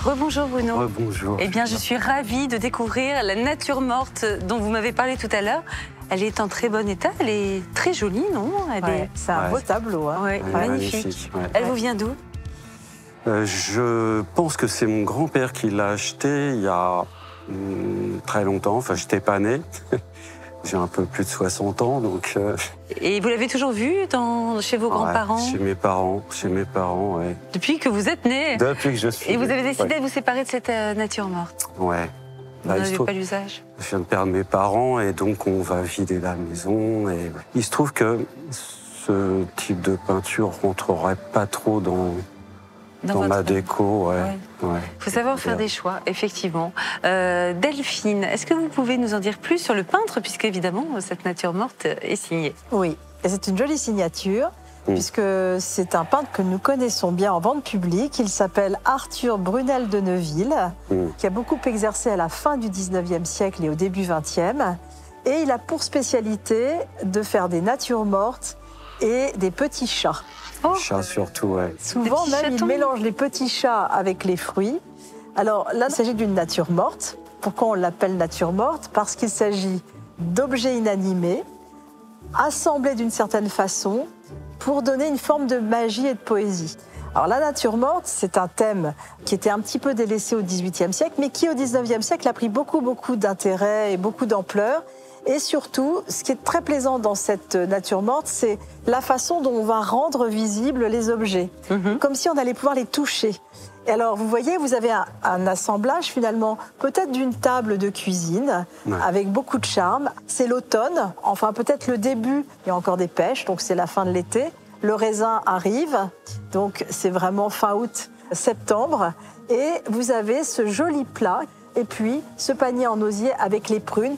Rebonjour Bruno. Rebonjour. Eh bien, je suis ravie de découvrir la nature morte dont vous m'avez parlé tout à l'heure. Elle est en très bon état, elle est très jolie, non? C'est un beau tableau. Hein. Ouais, magnifique. Ouais. Elle vous vient d'où? Je pense que c'est mon grand-père qui l'a acheté il y a très longtemps. Enfin, je n'étais pas né. J'ai un peu plus de 60 ans, donc... Et vous l'avez toujours vu chez vos grands-parents? Chez mes parents, ouais. Depuis que vous êtes né? Depuis que je suis Et vous né, avez décidé ouais. de vous séparer de cette nature morte? Ouais. Vous n'avez pas l'usage? Je viens de perdre mes parents et donc on va vider la maison. Et il se trouve que ce type de peinture rentrerait pas trop dans ma déco. Il faut savoir faire des choix, effectivement. Delphine, est-ce que vous pouvez nous en dire plus sur le peintre, puisque évidemment cette nature morte est signée? Oui, et c'est une jolie signature, puisque c'est un peintre que nous connaissons bien en vente publique. Il s'appelle Arthur Brunel de Neuville, qui a beaucoup exercé à la fin du 19e siècle et au début 20e. Et il a pour spécialité de faire des natures mortes et des petits chats. Oh. Chats surtout, ouais. Souvent même, il mélange les petits chats avec les fruits. Alors là, il s'agit d'une nature morte. Pourquoi on l'appelle nature morte? Parce qu'il s'agit d'objets inanimés, assemblés d'une certaine façon, pour donner une forme de magie et de poésie. Alors la nature morte, c'est un thème qui était un petit peu délaissé au XVIIIe siècle, mais qui au XIXe siècle a pris beaucoup d'intérêt et beaucoup d'ampleur. Et surtout, ce qui est très plaisant dans cette nature morte, c'est la façon dont on va rendre visibles les objets, comme si on allait pouvoir les toucher. Et alors, vous voyez, vous avez un assemblage finalement, peut-être d'une table de cuisine, avec beaucoup de charme. C'est l'automne, enfin peut-être le début, il y a encore des pêches, donc c'est la fin de l'été. Le raisin arrive, donc c'est vraiment fin août, septembre. Et vous avez ce joli plat, et puis ce panier en osier avec les prunes.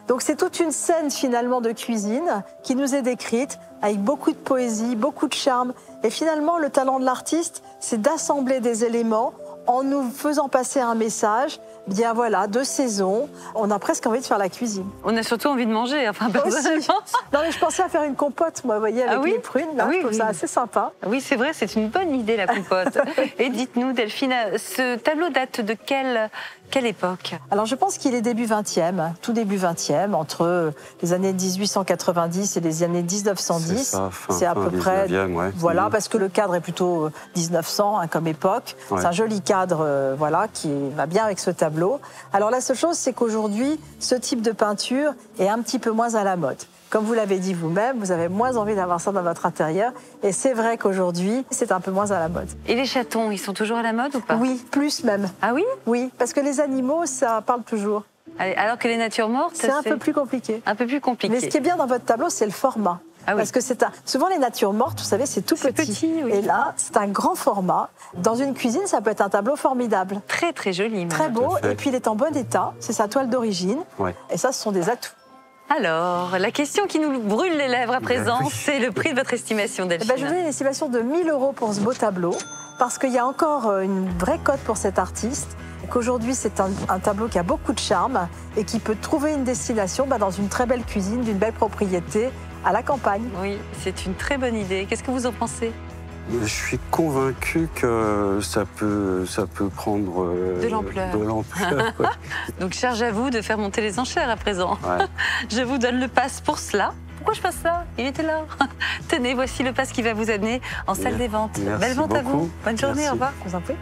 Donc c'est toute une scène finalement de cuisine qui nous est décrite avec beaucoup de poésie, beaucoup de charme. Et finalement, le talent de l'artiste, c'est d'assembler des éléments en nous faisant passer un message, bien voilà, de saison. On a presque envie de faire la cuisine. On a surtout envie de manger, enfin personnellement. Non mais je pensais à faire une compote, moi, vous voyez, avec les prunes. Là, je trouve ça assez sympa. Oui, c'est vrai, c'est une bonne idée, la compote. Et dites-nous, Delphine, ce tableau date de quelle époque? Alors je pense qu'il est début 20e, tout début 20e, entre les années 1890 et les années 1910. C'est à peu près, voilà, parce que le cadre est plutôt 1900 comme époque. C'est un joli cadre, voilà, qui va bien avec ce tableau. Alors la seule chose, c'est qu'aujourd'hui, ce type de peinture est un petit peu moins à la mode. Comme vous l'avez dit vous-même, vous avez moins envie d'avoir ça dans votre intérieur. Et c'est vrai qu'aujourd'hui, c'est un peu moins à la mode. Et les chatons, ils sont toujours à la mode ou pas? Oui, plus même. Ah oui? Oui, parce que les animaux, ça parle toujours. Alors que les natures mortes, c'est un peu plus compliqué. Un peu plus compliqué. Mais ce qui est bien dans votre tableau, c'est le format. Ah oui. Parce que souvent les natures mortes, vous savez, c'est tout petit. Oui. Et là, c'est un grand format. Dans une cuisine, ça peut être un tableau formidable. Très, très joli. Même. Très beau. Et puis, il est en bon état. C'est sa toile d'origine. Et ça, ce sont des atouts. Alors, la question qui nous brûle les lèvres à présent, c'est le prix de votre estimation, Delphine. Je vous donne une estimation de 1 000 € pour ce beau tableau, parce qu'il y a encore une vraie cote pour cet artiste, qu'aujourd'hui c'est un tableau qui a beaucoup de charme et qui peut trouver une destination dans une très belle cuisine, d'une belle propriété, à la campagne. Oui, c'est une très bonne idée. Qu'est-ce que vous en pensez? Je suis convaincu que ça peut prendre de l'ampleur. Donc charge à vous de faire monter les enchères à présent. Je vous donne le pass pour cela. Pourquoi je passe ça? Il était là. Tenez, voici le pass qui va vous amener en salle des ventes. Belle vente à vous. Bonne journée, au revoir. Je vous en prie.